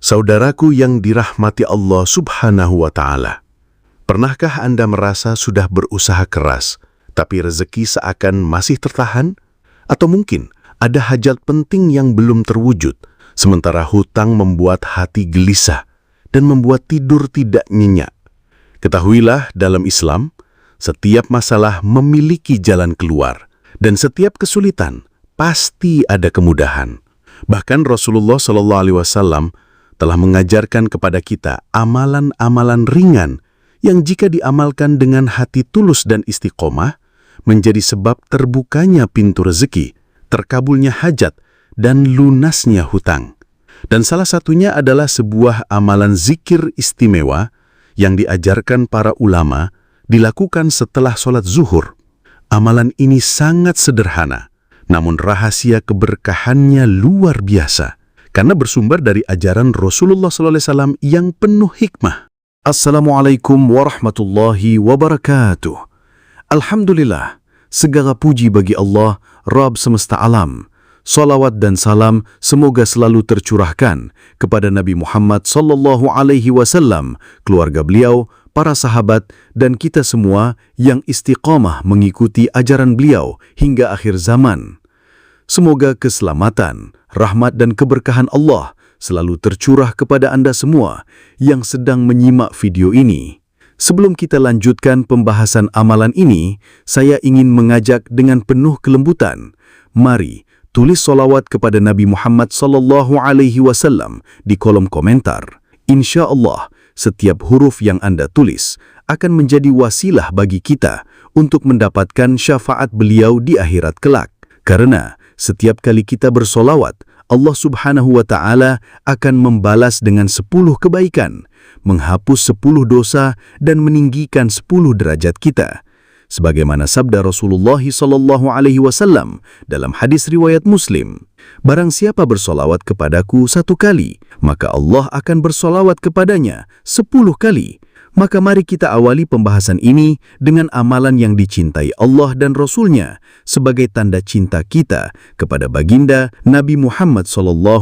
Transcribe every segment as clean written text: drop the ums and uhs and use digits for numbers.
Saudaraku yang dirahmati Allah Subhanahu wa Ta'ala, pernahkah Anda merasa sudah berusaha keras, tapi rezeki seakan masih tertahan? Atau mungkin ada hajat penting yang belum terwujud, sementara hutang membuat hati gelisah dan membuat tidur tidak nyenyak? Ketahuilah, dalam Islam, setiap masalah memiliki jalan keluar, dan setiap kesulitan pasti ada kemudahan. Bahkan Rasulullah SAW telah mengajarkan kepada kita amalan-amalan ringan yang jika diamalkan dengan hati tulus dan istiqomah, menjadi sebab terbukanya pintu rezeki, terkabulnya hajat, dan lunasnya hutang. Dan salah satunya adalah sebuah amalan zikir istimewa yang diajarkan para ulama dilakukan setelah sholat zuhur. Amalan ini sangat sederhana, namun rahasia keberkahannya luar biasa, karena bersumber dari ajaran Rasulullah SAW yang penuh hikmah. Assalamualaikum warahmatullahi wabarakatuh. Alhamdulillah, segala puji bagi Allah, Rabb semesta alam. Salawat dan salam semoga selalu tercurahkan kepada Nabi Muhammad SAW, keluarga beliau, para sahabat, dan kita semua yang istiqamah mengikuti ajaran beliau hingga akhir zaman. Semoga keselamatan, rahmat dan keberkahan Allah selalu tercurah kepada Anda semua yang sedang menyimak video ini. Sebelum kita lanjutkan pembahasan amalan ini, saya ingin mengajak dengan penuh kelembutan. Mari tulis solawat kepada Nabi Muhammad SAW di kolom komentar. Insya Allah, setiap huruf yang Anda tulis akan menjadi wasilah bagi kita untuk mendapatkan syafaat beliau di akhirat kelak. Karena setiap kali kita bersolawat, Allah Subhanahu wa Ta'ala akan membalas dengan 10 kebaikan, menghapus 10 dosa, dan meninggikan 10 derajat kita. Sebagaimana sabda Rasulullah SAW dalam hadis riwayat Muslim, barang siapa bersolawat kepadaku 1 kali, maka Allah akan bersolawat kepadanya 10 kali. Maka mari kita awali pembahasan ini dengan amalan yang dicintai Allah dan Rasul-Nya sebagai tanda cinta kita kepada baginda Nabi Muhammad SAW.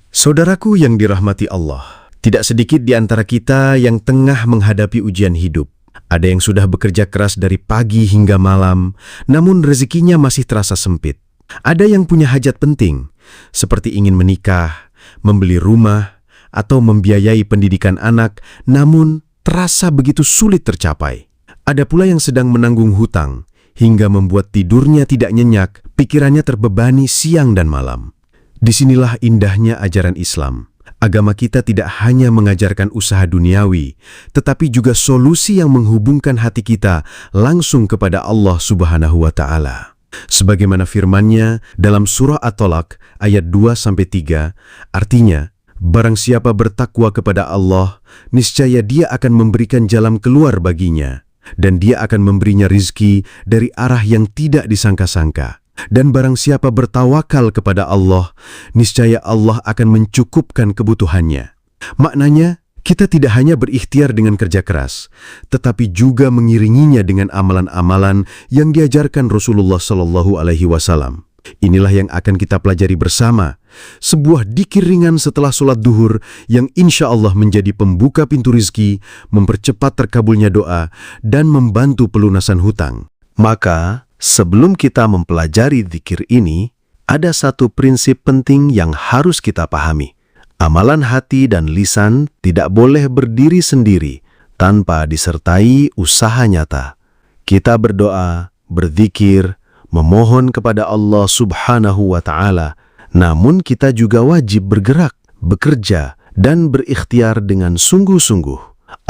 Saudaraku yang dirahmati Allah, tidak sedikit di antara kita yang tengah menghadapi ujian hidup. Ada yang sudah bekerja keras dari pagi hingga malam, namun rezekinya masih terasa sempit. Ada yang punya hajat penting, seperti ingin menikah, membeli rumah, atau membiayai pendidikan anak, namun terasa begitu sulit tercapai. Ada pula yang sedang menanggung hutang, hingga membuat tidurnya tidak nyenyak, pikirannya terbebani siang dan malam. Disinilah indahnya ajaran Islam. Agama kita tidak hanya mengajarkan usaha duniawi, tetapi juga solusi yang menghubungkan hati kita langsung kepada Allah Subhanahu wa Ta'ala. Sebagaimana firman-Nya dalam surah At-Tolak ayat 2-3, artinya, barang siapa bertakwa kepada Allah, niscaya Dia akan memberikan jalan keluar baginya, dan Dia akan memberinya rizki dari arah yang tidak disangka-sangka. Dan barang siapa bertawakal kepada Allah, niscaya Allah akan mencukupkan kebutuhannya. Maknanya, kita tidak hanya berikhtiar dengan kerja keras, tetapi juga mengiringinya dengan amalan-amalan yang diajarkan Rasulullah SAW. Inilah yang akan kita pelajari bersama, sebuah dzikir ringan setelah sholat duhur yang insya Allah menjadi pembuka pintu rizki, mempercepat terkabulnya doa, dan membantu pelunasan hutang. Maka, sebelum kita mempelajari dzikir ini, ada satu prinsip penting yang harus kita pahami. Amalan hati dan lisan tidak boleh berdiri sendiri tanpa disertai usaha nyata. Kita berdoa, berzikir, memohon kepada Allah Subhanahu wa Ta'ala, namun kita juga wajib bergerak, bekerja, dan berikhtiar dengan sungguh-sungguh.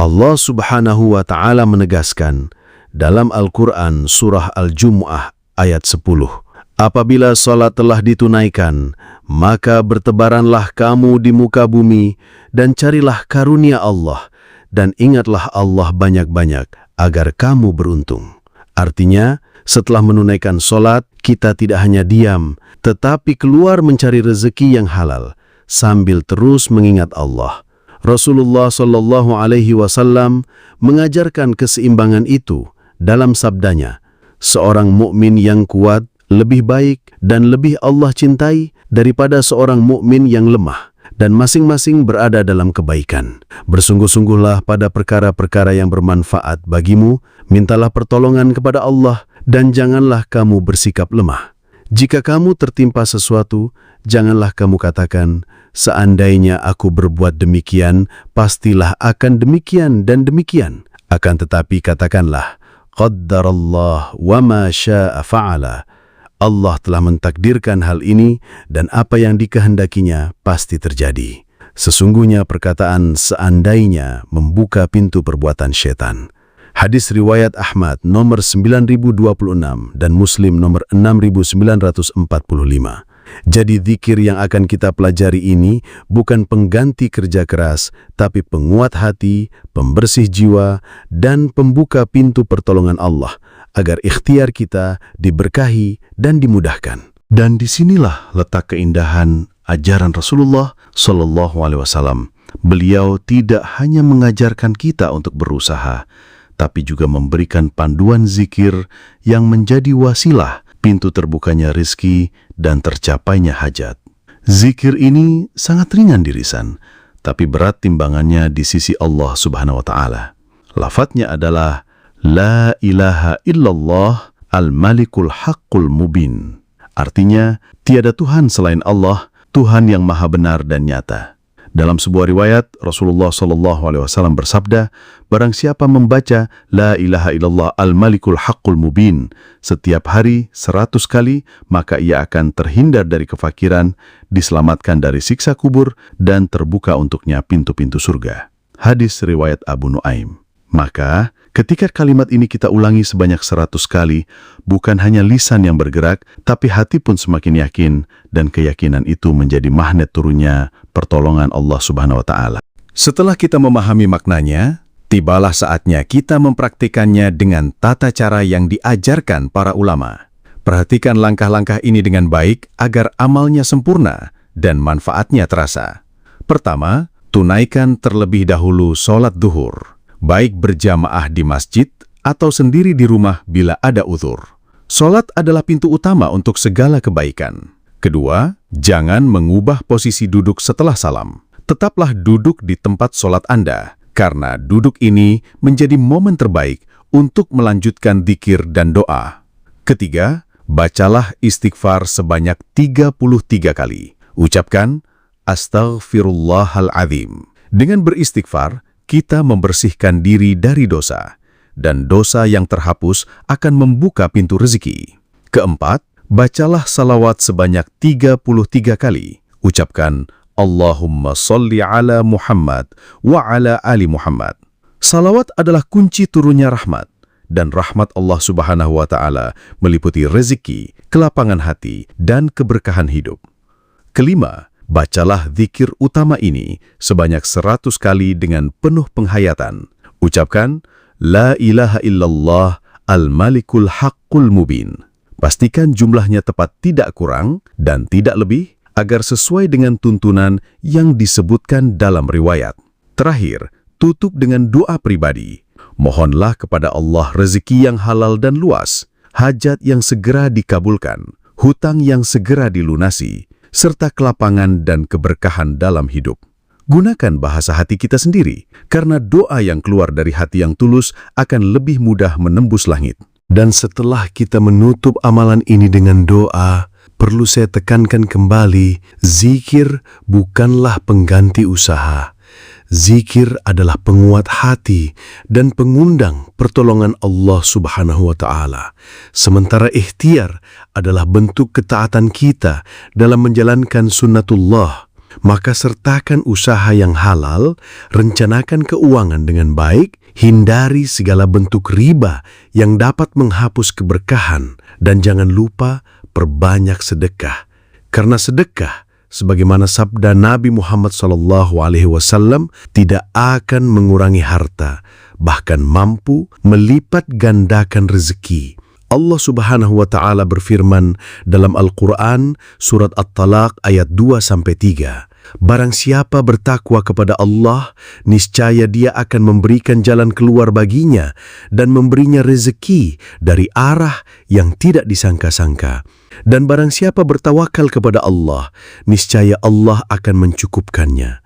Allah Subhanahu wa Ta'ala menegaskan dalam Al-Quran surah Al-Jumu'ah ayat 10, apabila salat telah ditunaikan, maka bertebaranlah kamu di muka bumi dan carilah karunia Allah, dan ingatlah Allah banyak-banyak agar kamu beruntung. Artinya, setelah menunaikan salat, kita tidak hanya diam, tetapi keluar mencari rezeki yang halal, sambil terus mengingat Allah. Rasulullah SAW mengajarkan keseimbangan itu dalam sabdanya, seorang mukmin yang kuat lebih baik dan lebih Allah cintai daripada seorang mukmin yang lemah, dan masing-masing berada dalam kebaikan. Bersungguh-sungguhlah pada perkara-perkara yang bermanfaat bagimu, mintalah pertolongan kepada Allah, dan janganlah kamu bersikap lemah. Jika kamu tertimpa sesuatu, janganlah kamu katakan, seandainya aku berbuat demikian, pastilah akan demikian dan demikian. Akan tetapi katakanlah, qaddarallah wa ma syaa fa'ala. Allah telah mentakdirkan hal ini dan apa yang dikehendakinya pasti terjadi. Sesungguhnya perkataan seandainya membuka pintu perbuatan syaitan. Hadis riwayat Ahmad nomor 9026 dan Muslim nomor 6945. Jadi zikir yang akan kita pelajari ini bukan pengganti kerja keras, tapi penguat hati, pembersih jiwa, dan pembuka pintu pertolongan Allah, agar ikhtiar kita diberkahi dan dimudahkan. Dan disinilah letak keindahan ajaran Rasulullah SAW. Beliau tidak hanya mengajarkan kita untuk berusaha, tapi juga memberikan panduan zikir yang menjadi wasilah pintu terbukanya rizki dan tercapainya hajat. Zikir ini sangat ringan dirisan, tapi berat timbangannya di sisi Allah Subhanahu wa Ta'ala. Lafadznya adalah La ilaha illallah al-malikul haqqul mubin. Artinya, tiada Tuhan selain Allah, Tuhan yang maha benar dan nyata. Dalam sebuah riwayat, Rasulullah SAW bersabda, barang siapa membaca La ilaha illallah al-malikul haqqul mubin setiap hari 100 kali, maka ia akan terhindar dari kefakiran, diselamatkan dari siksa kubur, dan terbuka untuknya pintu-pintu surga. Hadis riwayat Abu Nuaim. Maka, ketika kalimat ini kita ulangi sebanyak 100 kali, bukan hanya lisan yang bergerak, tapi hati pun semakin yakin, dan keyakinan itu menjadi magnet turunnya pertolongan Allah Subhanahu wa Ta'ala. Setelah kita memahami maknanya, tibalah saatnya kita mempraktikannya dengan tata cara yang diajarkan para ulama. Perhatikan langkah-langkah ini dengan baik agar amalnya sempurna dan manfaatnya terasa. Pertama, tunaikan terlebih dahulu sholat duhur, baik berjamaah di masjid atau sendiri di rumah bila ada uzur. Sholat adalah pintu utama untuk segala kebaikan. Kedua, jangan mengubah posisi duduk setelah salam. Tetaplah duduk di tempat sholat Anda, karena duduk ini menjadi momen terbaik untuk melanjutkan dzikir dan doa. Ketiga, bacalah istighfar sebanyak 33 kali. Ucapkan, Astaghfirullahaladzim. Dengan beristighfar, kita membersihkan diri dari dosa, dan dosa yang terhapus akan membuka pintu rezeki. Keempat, bacalah salawat sebanyak 33 kali. Ucapkan, Allahumma salli ala Muhammad wa ala ali Muhammad. Salawat adalah kunci turunnya rahmat, dan rahmat Allah Subhanahu wa Ta'ala meliputi rezeki, kelapangan hati, dan keberkahan hidup. Kelima, bacalah zikir utama ini sebanyak 100 kali dengan penuh penghayatan. Ucapkan, La ilaha illallah al-malikul haqqul mubin. Pastikan jumlahnya tepat, tidak kurang dan tidak lebih, agar sesuai dengan tuntunan yang disebutkan dalam riwayat. Terakhir, tutup dengan doa pribadi. Mohonlah kepada Allah rezeki yang halal dan luas, hajat yang segera dikabulkan, hutang yang segera dilunasi, serta kelapangan dan keberkahan dalam hidup. Gunakan bahasa hati kita sendiri, karena doa yang keluar dari hati yang tulus akan lebih mudah menembus langit. Dan setelah kita menutup amalan ini dengan doa, perlu saya tekankan kembali, zikir bukanlah pengganti usaha. Zikir adalah penguat hati dan pengundang pertolongan Allah Subhanahu wa Ta'ala. Sementara ikhtiar adalah bentuk ketaatan kita dalam menjalankan sunnatullah. Maka sertakan usaha yang halal, rencanakan keuangan dengan baik, hindari segala bentuk riba yang dapat menghapus keberkahan, dan jangan lupa perbanyak sedekah. Karena sedekah, sebagaimana sabda Nabi Muhammad SAW, tidak akan mengurangi harta, bahkan mampu melipat gandakan rezeki. Allah Subhanahu wa Ta'ala berfirman dalam Al-Quran, surat At-Talaq ayat 2-3, Barang siapa bertakwa kepada Allah, niscaya Dia akan memberikan jalan keluar baginya dan memberinya rezeki dari arah yang tidak disangka-sangka. Dan barang siapa bertawakal kepada Allah, niscaya Allah akan mencukupkannya.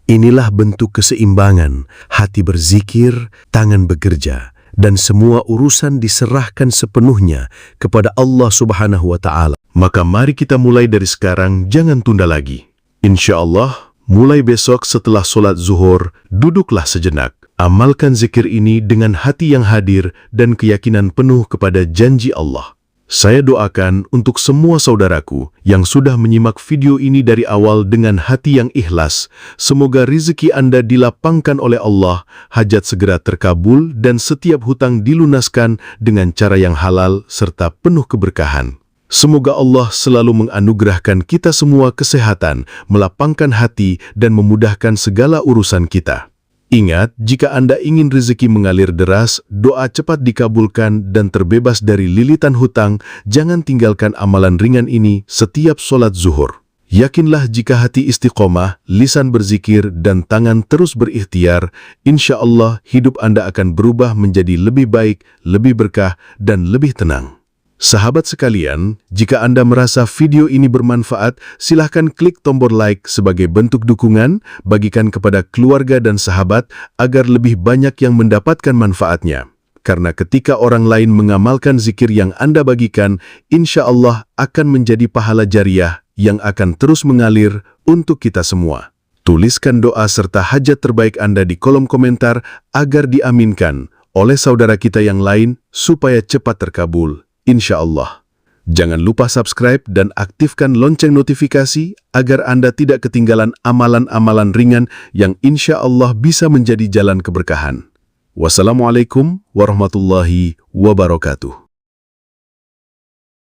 Inilah bentuk keseimbangan, hati berzikir, tangan bekerja, dan semua urusan diserahkan sepenuhnya kepada Allah Subhanahu wa Ta'ala. Maka mari kita mulai dari sekarang, jangan tunda lagi. Insya Allah, mulai besok setelah sholat zuhur, duduklah sejenak. Amalkan zikir ini dengan hati yang hadir dan keyakinan penuh kepada janji Allah. Saya doakan untuk semua saudaraku yang sudah menyimak video ini dari awal dengan hati yang ikhlas. Semoga rizki Anda dilapangkan oleh Allah, hajat segera terkabul, dan setiap hutang dilunaskan dengan cara yang halal serta penuh keberkahan. Semoga Allah selalu menganugerahkan kita semua kesehatan, melapangkan hati, dan memudahkan segala urusan kita. Ingat, jika Anda ingin rezeki mengalir deras, doa cepat dikabulkan, dan terbebas dari lilitan hutang, jangan tinggalkan amalan ringan ini setiap sholat zuhur. Yakinlah jika hati istiqomah, lisan berzikir, dan tangan terus berikhtiar, insya Allah hidup Anda akan berubah menjadi lebih baik, lebih berkah, dan lebih tenang. Sahabat sekalian, jika Anda merasa video ini bermanfaat, silahkan klik tombol like sebagai bentuk dukungan, bagikan kepada keluarga dan sahabat agar lebih banyak yang mendapatkan manfaatnya. Karena ketika orang lain mengamalkan zikir yang Anda bagikan, insya Allah akan menjadi pahala jariah yang akan terus mengalir untuk kita semua. Tuliskan doa serta hajat terbaik Anda di kolom komentar agar diaminkan oleh saudara kita yang lain supaya cepat terkabul. Insya Allah. Jangan lupa subscribe dan aktifkan lonceng notifikasi agar Anda tidak ketinggalan amalan-amalan ringan yang insya Allah bisa menjadi jalan keberkahan. Wassalamualaikum warahmatullahi wabarakatuh.